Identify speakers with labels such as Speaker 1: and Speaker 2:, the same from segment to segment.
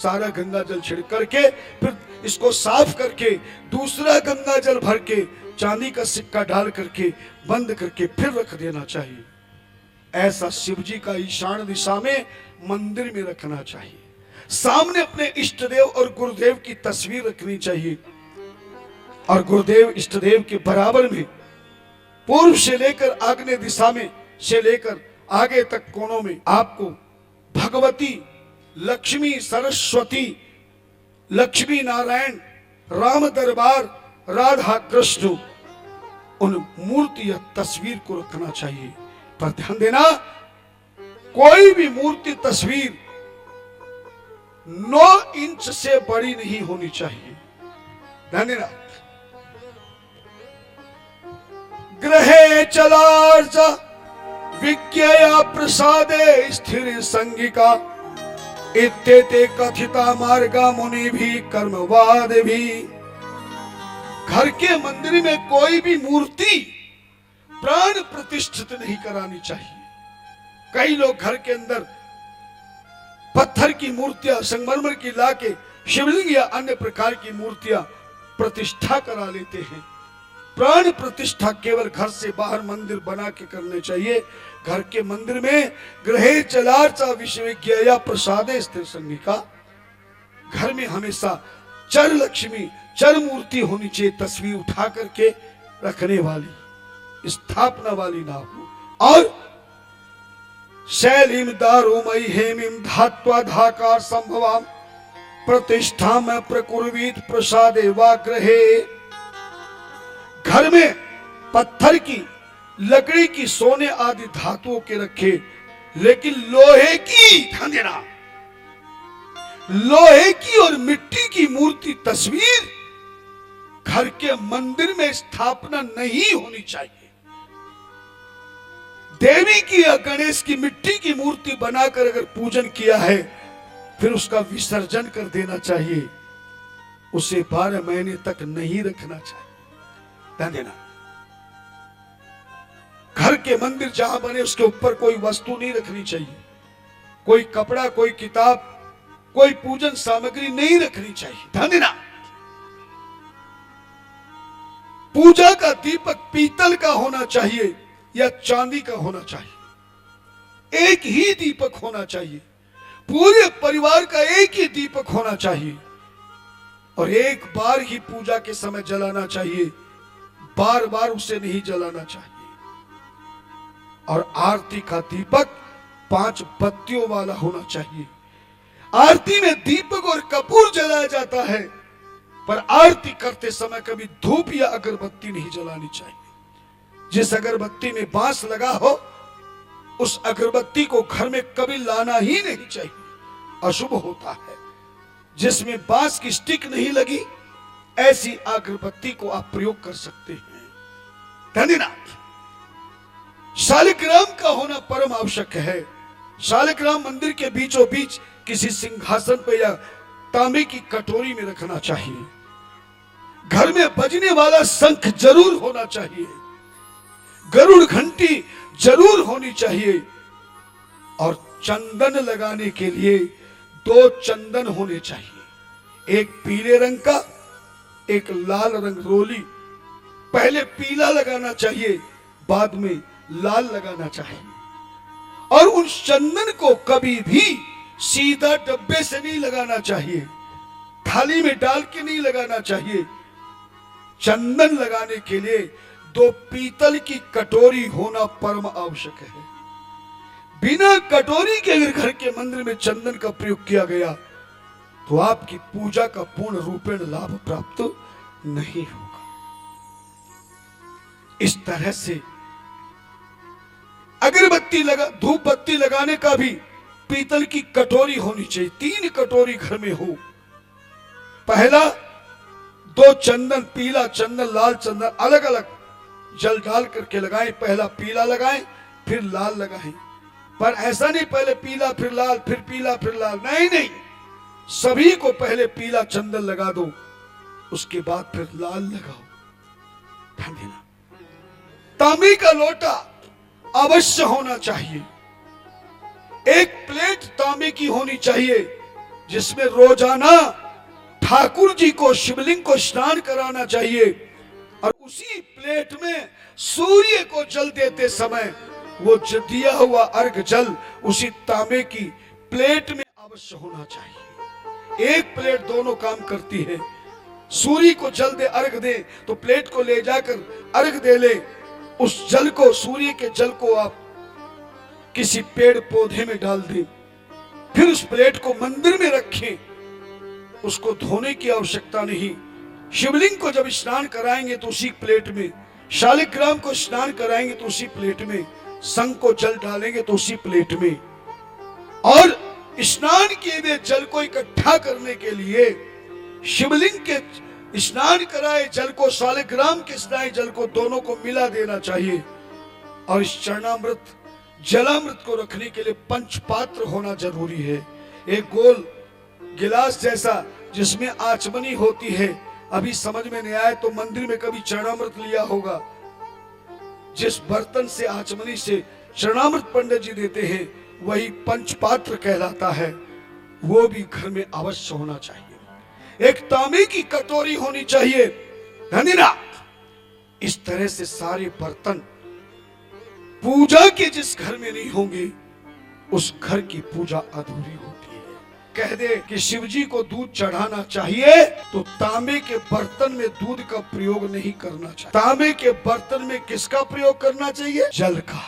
Speaker 1: सारा गंगा जल छिड़क करके फिर इसको साफ करके दूसरा गंगा जल भर के चांदी का सिक्का डाल करके बंद करके फिर रख देना चाहिए। ऐसा शिव जी का ईशान दिशा में मंदिर में रखना चाहिए। सामने अपने इष्ट देव और गुरुदेव की तस्वीर रखनी चाहिए और गुरुदेव इष्ट देव के बराबर में पूर्व से लेकर आग्नेय दिशा में से लेकर आगे तक कोनों में आपको भगवती, लक्ष्मी, सरस्वती, लक्ष्मी नारायण, राम दरबार, राधा कृष्ण उन मूर्ति या तस्वीर को रखना चाहिए। पर ध्यान देना, कोई भी मूर्ति तस्वीर 9 इंच से बड़ी नहीं होनी चाहिए। ध्यान देना। ग्रहे चलार्चा विज्ञया प्रसादे स्थिर संगिका इत्येते कथिता मार्गा मुनि भी कर्मवाद भी। घर के मंदिर में कोई भी मूर्ति प्राण प्रतिष्ठित नहीं करानी चाहिए। कई लोग घर के अंदर पत्थर की मूर्तियां, संगमरमर की लाके शिवलिंग या अन्य प्रकार की मूर्तियां प्रतिष्ठा करा लेते हैं। प्राण प्रतिष्ठा केवल घर से बाहर मंदिर बना के करने चाहिए। घर के मंदिर में ग्रहे चलार्चा विश्वविज्ञया प्रसादे स्थिर संगिका, घर में हमेशा चर लक्ष्मी, चर मूर्ति होनी चाहिए। तस्वीर उठा करके रखने वाली, स्थापना वाली ना हो। और शैलीम दारुमयी हेमीम धात्वा धाकार संभवाम प्रतिष्ठा में प्रकुर्वीत प्रसादे वा ग्रहे। घर में पत्थर की, लकड़ी की, सोने आदि धातुओं के रखे, लेकिन लोहे की, ध्यान देना, लोहे की और मिट्टी की मूर्ति तस्वीर घर के मंदिर में स्थापना नहीं होनी चाहिए। देवी की या गणेश की मिट्टी की मूर्ति बनाकर अगर पूजन किया है फिर उसका विसर्जन कर देना चाहिए। उसे 12 महीने तक नहीं रखना चाहिए। ध्यान देना, घर के मंदिर जहां बने उसके ऊपर कोई वस्तु नहीं रखनी चाहिए। कोई कपड़ा, कोई किताब, कोई पूजन सामग्री नहीं रखनी चाहिए। ध्यान देना, पूजा का दीपक पीतल का होना चाहिए या चांदी का होना चाहिए। एक ही दीपक होना चाहिए। पूरे परिवार का एक ही दीपक होना चाहिए और एक बार ही पूजा के समय जलाना चाहिए, बार बार उसे नहीं जलाना चाहिए। और आरती का दीपक 5 बत्तियों वाला होना चाहिए। आरती में दीपक और कपूर जलाया जाता है, पर आरती करते समय कभी धूप या अगरबत्ती नहीं जलानी चाहिए। जिस अगरबत्ती में बांस लगा हो उस अगरबत्ती को घर में कभी लाना ही नहीं चाहिए, अशुभ होता है। जिसमें बांस की स्टिक नहीं लगी ऐसी अगरबत्ती को आप प्रयोग कर सकते हैं। ध्यान देना, शालिग्राम का होना परम आवश्यक है। शालिग्राम मंदिर के बीचों बीच किसी सिंहासन पर या तांबे की कटोरी में रखना चाहिए। घर में बजने वाला शंख जरूर होना चाहिए। गरुड़ घंटी जरूर होनी चाहिए और चंदन लगाने के लिए 2 चंदन होने चाहिए। एक पीले रंग का, एक लाल रंग रोली। पहले पीला लगाना चाहिए, बाद में लाल लगाना चाहिए। और उन चंदन को कभी भी सीधा डब्बे से नहीं लगाना चाहिए, थाली में डाल के नहीं लगाना चाहिए। चंदन लगाने के लिए 2 पीतल की कटोरी होना परम आवश्यक है। बिना कटोरी के अगर घर के मंदिर में चंदन का प्रयोग किया गया तो आपकी पूजा का पूर्ण रूपेण लाभ प्राप्त नहीं होगा। इस तरह से अगरबत्ती लगा, धूप बत्ती लगाने का भी पीतल की कटोरी होनी चाहिए। 3 कटोरी घर में हो। पहला 2 चंदन, पीला चंदन, लाल चंदन, अलग अलग जल डाल करके लगाएं। पहला पीला लगाएं फिर लाल लगाएं। पर ऐसा नहीं पहले पीला फिर लाल फिर पीला फिर लाल, नहीं नहीं, सभी को पहले पीला चंदन लगा दो, उसके बाद फिर लाल लगाओ। ध्यान देना, तांबे का लोटा अवश्य होना चाहिए। एक प्लेट तांबे की होनी चाहिए जिसमें रोजाना ठाकुर जी को, शिवलिंग को स्नान कराना चाहिए। और उसी प्लेट में सूर्य को जल देते समय वो दिया हुआ अर्घ जल उसी तांबे की प्लेट में अवश्य होना चाहिए। एक प्लेट दोनों काम करती है। सूर्य को जल दे, अर्घ दे, तो प्लेट को ले जाकर अर्घ दे ले। उस जल को, सूर्य के जल को आप किसी पेड़ पौधे में डाल दें, फिर उस प्लेट को मंदिर में रखें। उसको धोने की आवश्यकता नहीं। शिवलिंग को जब स्नान कराएंगे तो उसी प्लेट में, शालिग्राम को स्नान कराएंगे तो उसी प्लेट में, संग को जल डालेंगे तो उसी प्लेट में। और स्नान किए हुए जल को इकट्ठा करने के लिए शिवलिंग के स्नान कराए जल को, शालिग्राम के स्नान जल को, दोनों को मिला देना चाहिए। और इस चरणामृत, जलामृत को रखने के लिए पंचपात्र होना जरूरी है। एक गोल गिलास जैसा जिसमें आचमनी होती है। अभी समझ में नहीं आए तो मंदिर में कभी चरणामृत लिया होगा। जिस बर्तन से, आचमनी से चरणामृत पंडित जी देते हैं, वही पंचपात्र कहलाता है। वो भी घर में अवश्य होना चाहिए। एक तांबे की कटोरी होनी चाहिए। धन्यनाथ। इस तरह से सारे बर्तन पूजा के जिस घर में नहीं होंगे, उस घर की पूजा अधूरी होती है। कह दे कि शिव जी को दूध चढ़ाना चाहिए तो तांबे के बर्तन में दूध का प्रयोग नहीं करना चाहिए। तांबे के बर्तन में किसका प्रयोग करना चाहिए? जल का।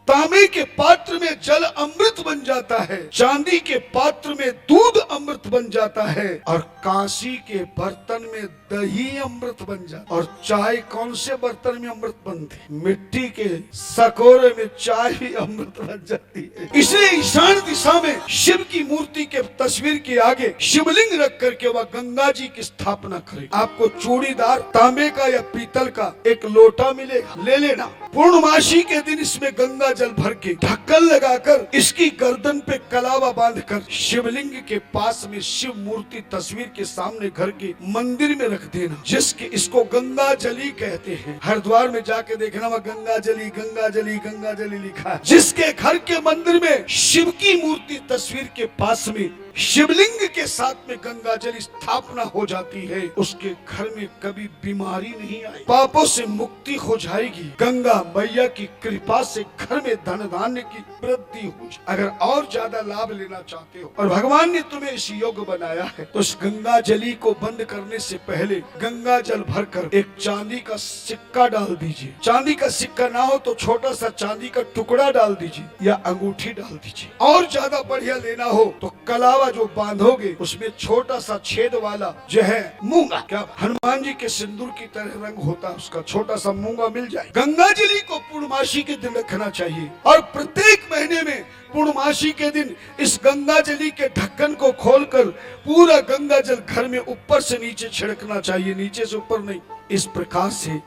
Speaker 1: तांबे के पात्र में जल अमृत बन जाता है, चांदी के पात्र में दूध अमृत बन जाता है, और कांसी के बर्तन में दही अमृत बन जाता है। और चाय कौन से बर्तन में अमृत बनती? मिट्टी के सकोरे में चाय भी अमृत बन जाती है। इसलिए ईशान दिशा में शिव की मूर्ति के तस्वीर के आगे शिवलिंग रख करके वह गंगा जी की स्थापना करे। आपको चूड़ीदार तांबे का या पीतल का एक लोटा मिलेगा, ले लेना। पूर्णमासी के दिन इसमें गंगा जल भर के ढक्कन लगाकर इसकी गर्दन पे कलावा बांधकर शिवलिंग के पास में शिव मूर्ति तस्वीर के सामने घर के मंदिर में रख देना। जिसके इसको गंगा जली कहते हैं। हरिद्वार में जाके देखना, वह गंगा जली गंगा जली गंगा जली लिखा है। जिसके घर के मंदिर में शिव की मूर्ति तस्वीर के पास में शिवलिंग के साथ में गंगा जल स्थापना हो जाती है, उसके घर में कभी बीमारी नहीं आई, पापों से मुक्ति हो जाएगी। गंगा मैया की कृपा से घर में धन धान्य की वृद्धि हो जाए। अगर और ज्यादा लाभ लेना चाहते हो और भगवान ने तुम्हें इस योग्य बनाया है, तो इस गंगा जली को बंद करने से पहले गंगा जल भरकर एक चांदी का सिक्का डाल दीजिए। चांदी का सिक्का ना हो तो छोटा सा चांदी का टुकड़ा डाल दीजिए या अंगूठी डाल दीजिए। और ज्यादा बढ़िया लेना हो तो कलावा जो बांधोगे उसमें छोटा सा छेद वाला जो है मूंगा, क्या हनुमान जी के सिंदूर की तरह रंग होता है, उसका छोटा सा मूंगा मिल जाए। गंगा जली को पूर्णमासी के दिन रखना चाहिए। और प्रत्येक महीने में पूर्णमासी के दिन इस गंगा जली के ढक्कन को खोलकर पूरा गंगा जल घर में ऊपर से नीचे छिड़कना चाहिए, नीचे से ऊपर नहीं। इस प्रकार से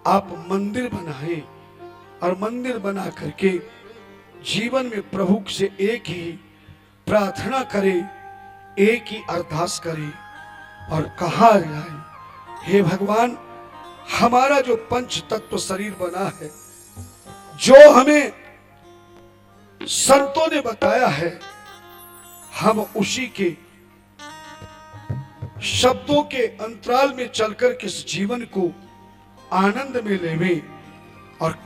Speaker 1: आप मंदिर बनाए और मंदिर बना करके जीवन में प्रभु से एक ही प्रार्थना करे, एक ही अरदास करे और कहा जाए, हे भगवान, हमारा जो पंच तत्व शरीर बना है, जो हमें संतों ने बताया है, हम उसी के शब्दों के अंतराल में चलकर किस जीवन को आनंद में लेवे और